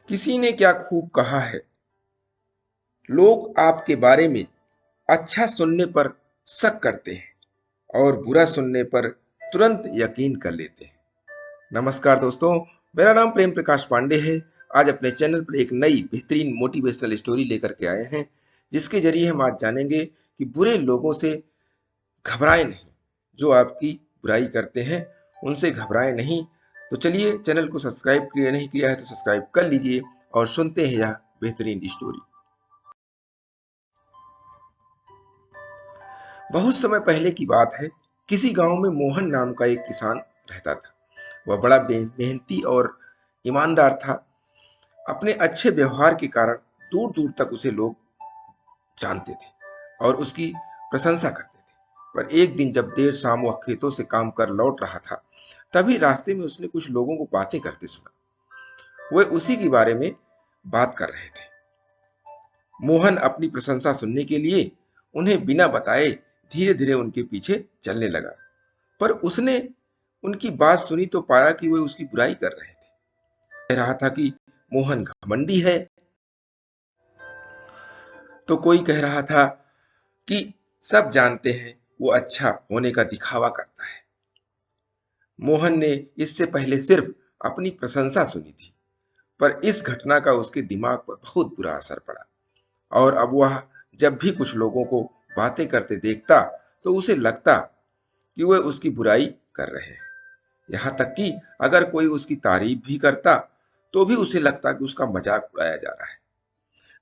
किसी ने क्या खूब कहा है, लोग आपके बारे में अच्छा सुनने पर शक करते हैं और बुरा सुनने पर तुरंत यकीन कर लेते हैं। नमस्कार दोस्तों, मेरा नाम प्रेम प्रकाश पांडे है। आज अपने चैनल पर एक नई बेहतरीन मोटिवेशनल स्टोरी लेकर के आए हैं, जिसके जरिए हम आज जानेंगे कि बुरे लोगों से घबराएं नहीं। जो आपकी बुराई करते हैं उनसे घबराएं नहीं। तो चलिए, चैनल को सब्सक्राइब किया नहीं किया है तो सब्सक्राइब कर लीजिए और सुनते हैं यह बेहतरीन स्टोरी। बहुत समय पहले की बात है। किसी गांव में मोहन नाम का एक किसान रहता था। वह बड़ा मेहनती और ईमानदार था। अपने अच्छे व्यवहार के कारण दूर दूर तक उसे लोग जानते थे और उसकी प्रशंसा करते थे। पर एक दिन जब देर शाम वह खेतों से काम कर लौट रहा था, तभी रास्ते में उसने कुछ लोगों को बातें करते सुना। वे उसी के बारे में बात कर रहे थे। मोहन अपनी प्रशंसा सुनने के लिए उन्हें बिना बताए धीरे धीरे उनके पीछे चलने लगा। पर उसने उनकी बात सुनी तो पाया कि वे उसकी बुराई कर रहे थे। कह रहा था कि मोहन घमंडी है, तो कोई कह रहा था कि सब जानते हैं वो अच्छा होने का दिखावा करता है। मोहन ने इससे पहले सिर्फ अपनी प्रशंसा सुनी थी, पर इस घटना का उसके दिमाग पर बहुत बुरा असर पड़ा और अब वह जब भी कुछ लोगों को बातें करते देखता तो उसे लगता कि वे उसकी बुराई कर रहे हैं। यहाँ तक कि अगर कोई उसकी तारीफ भी करता तो भी उसे लगता कि उसका मजाक उड़ाया जा रहा है।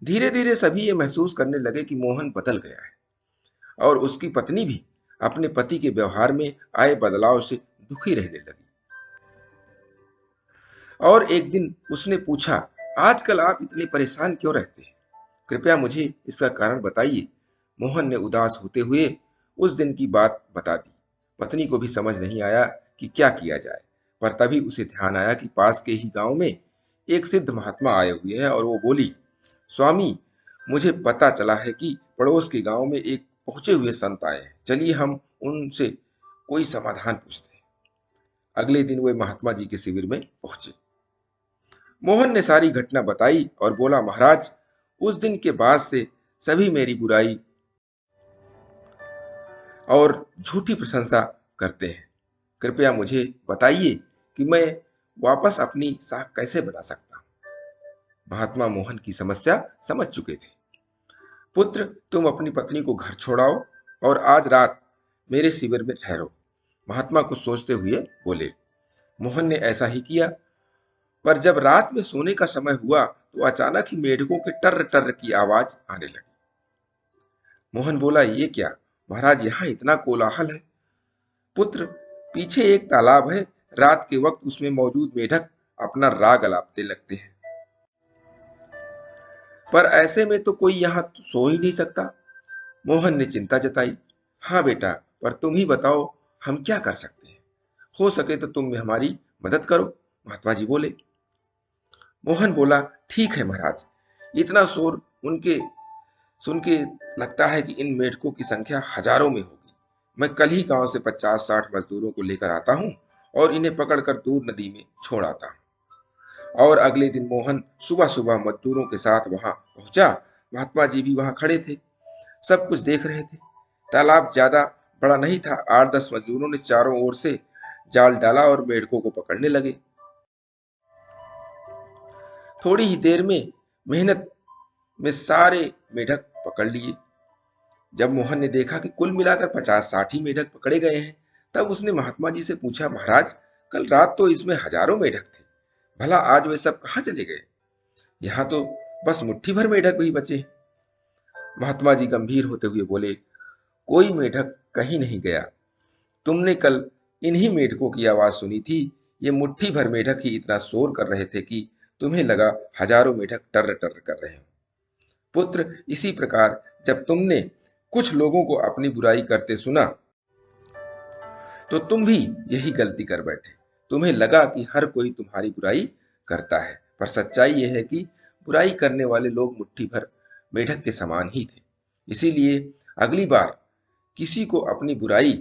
धीरे धीरे सभी ये महसूस करने लगे कि मोहन बदल गया है और उसकी पत्नी भी अपने पति के व्यवहार में आए बदलाव से दुखी रहने लगी। और एक दिन उसने पूछा, आजकल आप इतने परेशान क्यों रहते हैं? कृपया मुझे इसका कारण बताइए। मोहन ने उदास होते हुए उस दिन की बात बता दी। पत्नी को भी समझ नहीं आया कि क्या किया जाए, पर तभी उसे ध्यान आया कि पास के ही गांव में एक सिद्ध महात्मा आए हुए हैं और वो बोली, स्वामी, मुझे पता चला है कि पड़ोस के गांव में एक पहुंचे हुए संत आए हैं। चलिए हम उनसे कोई समाधान पूछते हैं। अगले दिन वे महात्मा जी के शिविर में पहुंचे। मोहन ने सारी घटना बताई और बोला, महाराज, उस दिन के बाद से सभी मेरी बुराई और झूठी प्रशंसा करते हैं। कृपया मुझे बताइए कि मैं वापस अपनी साख कैसे बना सकता हूं। महात्मा मोहन की समस्या समझ चुके थे। पुत्र, तुम अपनी पत्नी को घर छोड़ाओ और आज रात मेरे शिविर में ठहरो। महात्मा कुछ सोचते हुए बोले। मोहन ने ऐसा ही किया। पर जब रात में सोने का समय हुआ तो अचानक ही मेढकों के टर्र टर्र की आवाज आने लगी। मोहन बोला, ये क्या महाराज, यहाँ इतना कोलाहल है? पुत्र, पीछे एक तालाब है। रात के वक्त उसमें मौजूद मेढक अपना राग अलापते लगते हैं, पर ऐसे में तो कोई यहाँ तो सो ही नहीं सकता। मोहन ने चिंता जताई। हाँ बेटा, पर तुम ही बताओ हम क्या कर सकते हैं? हो सके तो तुम हमारी मदद करो, महात्मा जी बोले। मोहन बोला, ठीक है महाराज, इतना शोर उनके सुन के लगता है कि इन मेढकों की संख्या हजारों में होगी। मैं कल ही गांव से 50-60 मजदूरों को लेकर आता हूँ और इन्हें पकड़कर दूर नदी में छोड़ आता हूँ। और अगले दिन मोहन सुबह सुबह मजदूरों के साथ वहां पहुंचा। महात्मा जी भी वहां खड़े थे, सब कुछ देख रहे थे। तालाब ज्यादा बड़ा नहीं था। 8-10 मजदूरों ने चारों ओर से जाल डाला और मेढकों को पकड़ने लगे। थोड़ी ही देर में मेहनत में सारे मेढक पकड़ लिए। जब मोहन ने देखा कि कुल मिलाकर 50-60 ही मेढक पकड़े गए हैं, तब उसने महात्मा जी से पूछा, महाराज, कल रात तो इसमें हजारों मेढक थे, भला आज वे सब कहाँ चले गए? यहाँ तो बस मुट्ठी भर मेढक ही बचे हैं। महात्मा जी गंभीर होते हुए बोले, कोई मेढक कहीं नहीं गया। तुमने कल इन्हीं मेढकों की आवाज सुनी थी। ये मुट्ठी भर मेढक ही इतना शोर कर रहे थे कि तुम्हें लगा हजारों मेढक टर्र टर्र कर रहे हो। पुत्र, इसी प्रकार जब तुमने कुछ लोगों को अपनी बुराई करते सुना तो तुम भी यही गलती कर बैठे। तुम्हें लगा कि हर कोई तुम्हारी बुराई करता है, पर सच्चाई यह है कि बुराई करने वाले लोग मुट्ठी भर मेढक के समान ही थे। इसीलिए अगली बार किसी को अपनी बुराई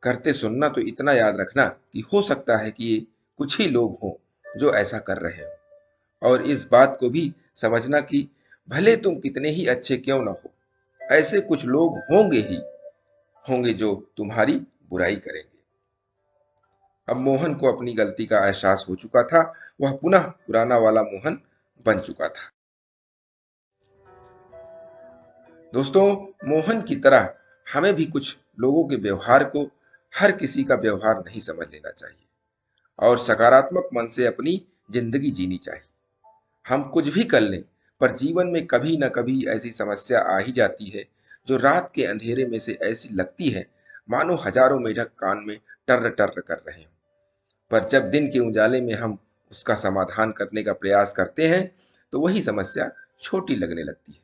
करते सुनना तो इतना याद रखना कि हो सकता है कि ये कुछ ही लोग हों जो ऐसा कर रहे हों, और इस बात को भी समझना कि भले तुम कितने ही अच्छे क्यों न हो, ऐसे कुछ लोग होंगे ही होंगे जो तुम्हारी बुराई करेंगे। अब मोहन को अपनी गलती का एहसास हो चुका था। वह पुनः पुराना वाला मोहन बन चुका था। दोस्तों, मोहन की तरह हमें भी कुछ लोगों के व्यवहार को हर किसी का व्यवहार नहीं समझ लेना चाहिए और सकारात्मक मन से अपनी जिंदगी जीनी चाहिए। हम कुछ भी कर लें, पर जीवन में कभी न कभी ऐसी समस्या आ ही जाती है जो रात के अंधेरे में से ऐसी लगती है मानो हजारों मेढक कान में टर्र टर्र कर रहे हों। पर जब दिन के उजाले में हम उसका समाधान करने का प्रयास करते हैं तो वही समस्या छोटी लगने लगती है।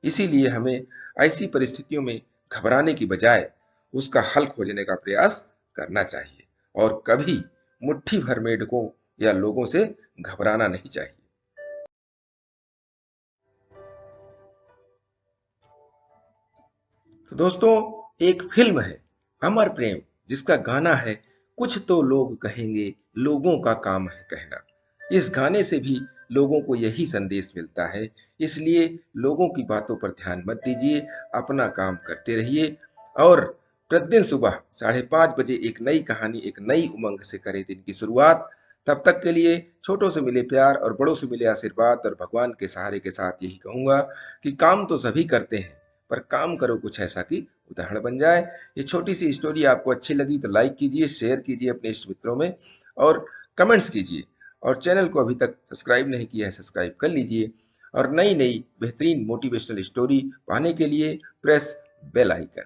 इसीलिए हमें ऐसी परिस्थितियों में घबराने की बजाय उसका हल खोजने का प्रयास करना चाहिए और कभी मुट्ठी भर मेढकों या लोगों से घबराना नहीं चाहिए। तो दोस्तों, एक फिल्म है अमर प्रेम, जिसका गाना है कुछ तो लोग कहेंगे, लोगों का काम है कहना। इस गाने से भी लोगों को यही संदेश मिलता है। इसलिए लोगों की बातों पर ध्यान मत दीजिए, अपना काम करते रहिए और प्रतिदिन सुबह 5:30 बजे एक नई कहानी, एक नई उमंग से करें दिन की शुरुआत। तब तक के लिए छोटों से मिले प्यार और बड़ों से मिले आशीर्वाद और भगवान के सहारे के साथ यही कहूंगा कि काम तो सभी करते हैं, पर काम करो कुछ ऐसा कि उदाहरण बन जाए। ये छोटी सी स्टोरी आपको अच्छी लगी तो लाइक कीजिए, शेयर कीजिए अपने इष्ट मित्रों में और कमेंट्स कीजिए। और चैनल को अभी तक सब्सक्राइब नहीं किया है, सब्सक्राइब कर लीजिए और नई नई बेहतरीन मोटिवेशनल स्टोरी पाने के लिए प्रेस बेल आइकन।